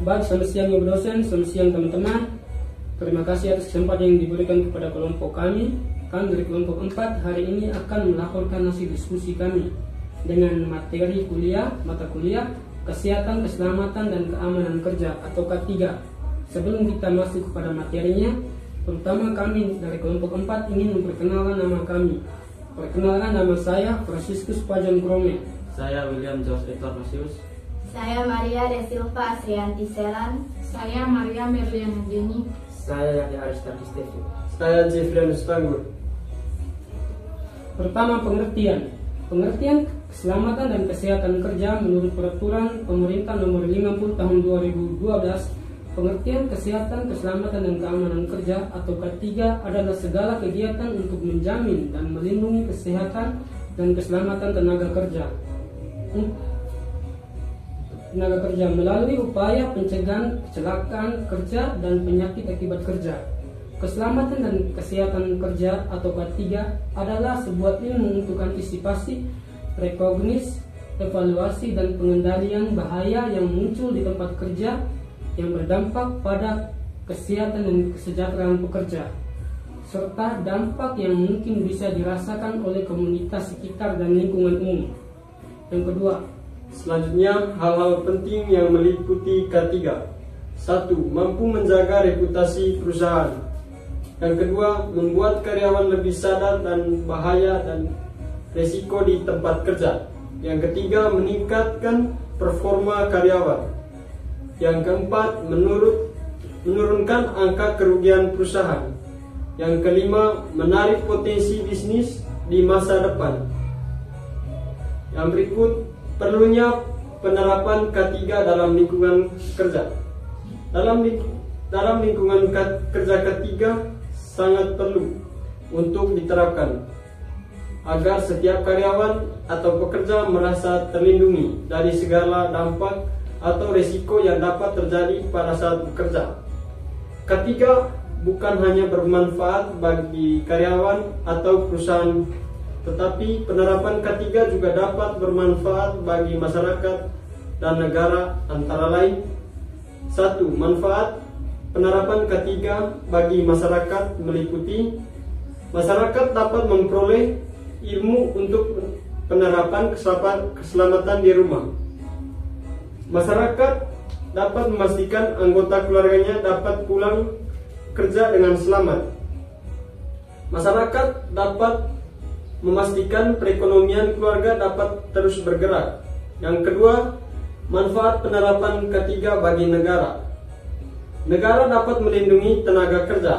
Baik, selamat siang Ibu dosen, selamat siang teman-teman. Terima kasih atas kesempatan yang diberikan kepada kelompok kami. Kami dari kelompok 4 hari ini akan melaporkan hasil diskusi kami dengan materi kuliah, mata kuliah, kesehatan, keselamatan, dan keamanan kerja atau K3. Sebelum kita masuk kepada materinya, terutama kami dari kelompok 4 ingin memperkenalkan nama kami. Perkenalkan, nama saya Franciscus Pajon Krome. Saya William George Edward Masius. Saya Maria De Silva Asrianti Selan. Saya Maria Merliana Jenny. Saya Yahya Aristaki Stefi. Saya Jeffrianus Tanggur. Pertama, pengertian keselamatan dan kesehatan kerja menurut peraturan pemerintah nomor 50 tahun 2012. Pengertian kesehatan, keselamatan, dan keamanan kerja atau K3 adalah segala kegiatan untuk menjamin dan melindungi kesehatan dan keselamatan tenaga kerja melalui upaya pencegahan kecelakaan kerja dan penyakit akibat kerja. Keselamatan dan kesehatan kerja atau K3 adalah sebuah ilmu untuk antisipasi, rekognis, evaluasi, dan pengendalian bahaya yang muncul di tempat kerja yang berdampak pada kesehatan dan kesejahteraan pekerja, serta dampak yang mungkin bisa dirasakan oleh komunitas sekitar dan lingkungan umum. Yang kedua, selanjutnya, hal-hal penting yang meliputi K3. 1. Mampu menjaga reputasi perusahaan. Yang kedua, membuat karyawan lebih sadar dan bahaya dan resiko di tempat kerja. Yang ketiga, meningkatkan performa karyawan. Yang keempat, menurunkan angka kerugian perusahaan. Yang kelima, menarik potensi bisnis di masa depan. Yang berikut, perlunya penerapan K3 dalam lingkungan kerja. Dalam lingkungan kerja K3 sangat perlu untuk diterapkan agar setiap karyawan atau pekerja merasa terlindungi dari segala dampak atau risiko yang dapat terjadi pada saat bekerja. K3 bukan hanya bermanfaat bagi karyawan atau perusahaan, tetapi penerapan K3 juga dapat bermanfaat bagi masyarakat dan negara, antara lain. 1. Manfaat penerapan K3 bagi masyarakat meliputi: masyarakat dapat memperoleh ilmu untuk penerapan keselamatan di rumah. Masyarakat dapat memastikan anggota keluarganya dapat pulang kerja dengan selamat. Masyarakat dapat memastikan perekonomian keluarga dapat terus bergerak. Yang kedua, manfaat penerapan K3 bagi negara. Negara dapat melindungi tenaga kerja.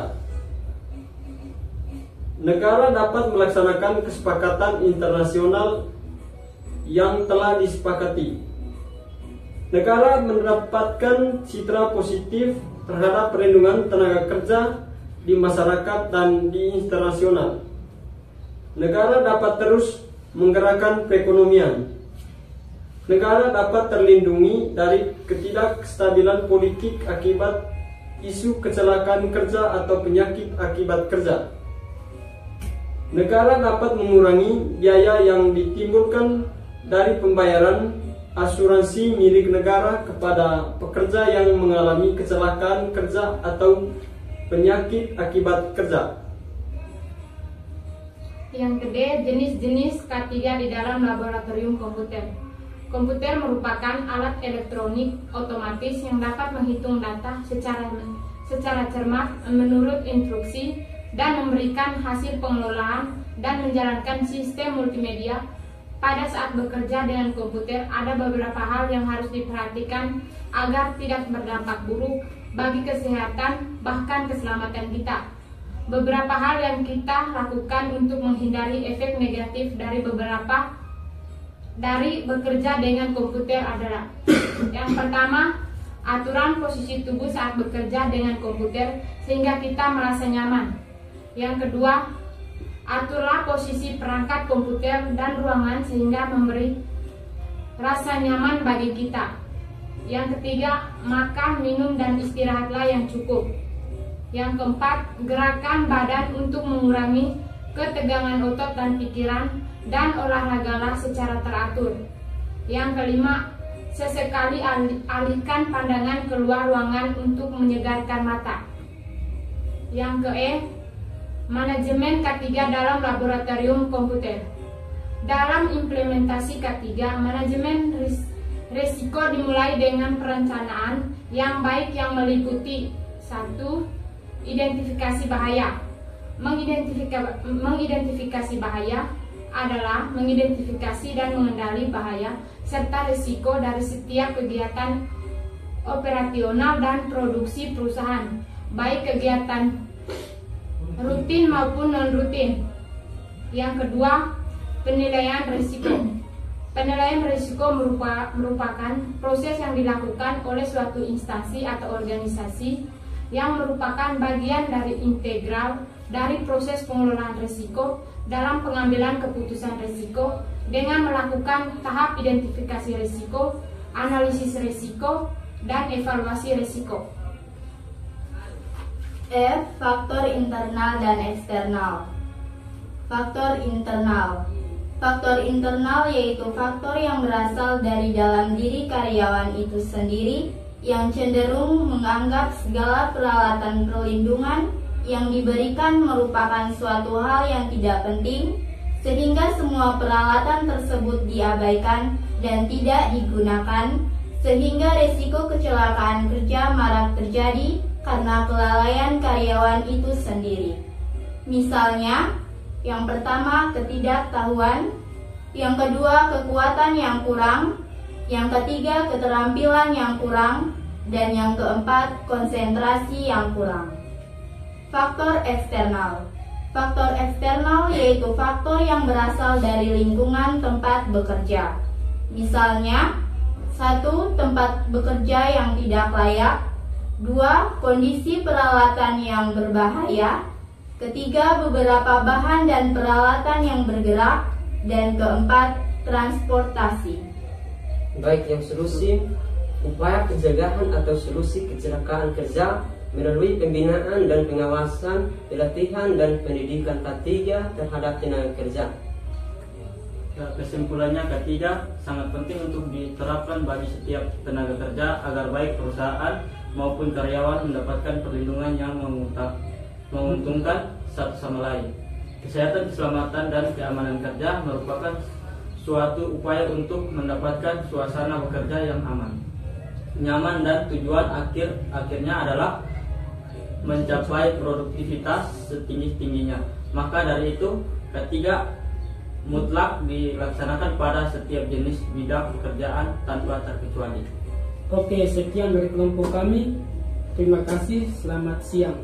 Negara dapat melaksanakan kesepakatan internasional yang telah disepakati. Negara mendapatkan citra positif terhadap perlindungan tenaga kerja di masyarakat dan di internasional. Negara dapat terus menggerakkan perekonomian. Negara dapat terlindungi dari ketidakstabilan politik akibat isu kecelakaan kerja atau penyakit akibat kerja. Negara dapat mengurangi biaya yang ditimbulkan dari pembayaran asuransi milik negara kepada pekerja yang mengalami kecelakaan kerja atau penyakit akibat kerja. Yang kedua, jenis-jenis K3 di dalam laboratorium komputer. Komputer merupakan alat elektronik otomatis yang dapat menghitung data secara cermat menurut instruksi dan memberikan hasil pengelolaan dan menjalankan sistem multimedia. Pada saat bekerja dengan komputer, ada beberapa hal yang harus diperhatikan agar tidak berdampak buruk bagi kesehatan bahkan keselamatan kita. Beberapa hal yang kita lakukan untuk menghindari efek negatif dari bekerja dengan komputer adalah: yang pertama, aturan posisi tubuh saat bekerja dengan komputer sehingga kita merasa nyaman. Yang kedua, aturlah posisi perangkat komputer dan ruangan sehingga memberi rasa nyaman bagi kita. Yang ketiga, makan, minum, dan istirahatlah yang cukup. Yang keempat, gerakan badan untuk mengurangi ketegangan otot dan pikiran, dan olahragalah secara teratur. Yang kelima, Sesekali alihkan pandangan keluar ruangan untuk menyegarkan mata. Yang ke-E, manajemen K3 dalam laboratorium komputer. Dalam implementasi K3, manajemen risiko dimulai dengan perencanaan yang baik yang meliputi 1. Identifikasi bahaya. Mengidentifikasi bahaya adalah mengidentifikasi dan mengendali bahaya serta risiko dari setiap kegiatan operasional dan produksi perusahaan, baik kegiatan rutin maupun non-rutin. Yang kedua, penilaian risiko. Penilaian risiko merupakan proses yang dilakukan oleh suatu instansi atau organisasi yang merupakan bagian dari integral dari proses pengelolaan risiko dalam pengambilan keputusan risiko dengan melakukan tahap identifikasi risiko, analisis risiko, dan evaluasi risiko. F. Faktor internal dan eksternal. Faktor internal. Faktor internal yaitu faktor yang berasal dari dalam diri karyawan itu sendiri yang cenderung menganggap segala peralatan perlindungan yang diberikan merupakan suatu hal yang tidak penting, sehingga semua peralatan tersebut diabaikan dan tidak digunakan, sehingga risiko kecelakaan kerja marak terjadi karena kelalaian karyawan itu sendiri. Misalnya, yang pertama ketidaktahuan, yang kedua kekuatan yang kurang, yang ketiga keterampilan yang kurang, dan yang keempat konsentrasi yang kurang. Faktor eksternal. Faktor eksternal yaitu faktor yang berasal dari lingkungan tempat bekerja. Misalnya, 1. Tempat bekerja yang tidak layak, 2. Kondisi peralatan yang berbahaya, ketiga beberapa bahan dan peralatan yang bergerak, dan keempat transportasi. Baik yang solusi, upaya pencegahan atau solusi kecelakaan kerja melalui pembinaan dan pengawasan, pelatihan dan pendidikan K3 terhadap tenaga kerja. Kesimpulannya, K3 sangat penting untuk diterapkan bagi setiap tenaga kerja agar baik perusahaan maupun karyawan mendapatkan perlindungan yang menguntungkan satu sama lain. Kesehatan, keselamatan, dan keamanan kerja merupakan suatu upaya untuk mendapatkan suasana bekerja yang aman, nyaman, dan tujuan akhirnya adalah mencapai produktivitas setinggi-tingginya. Maka dari itu, K3 mutlak dilaksanakan pada setiap jenis bidang pekerjaan tanpa terkecuali. Oke, sekian dari kelompok kami. Terima kasih, selamat siang.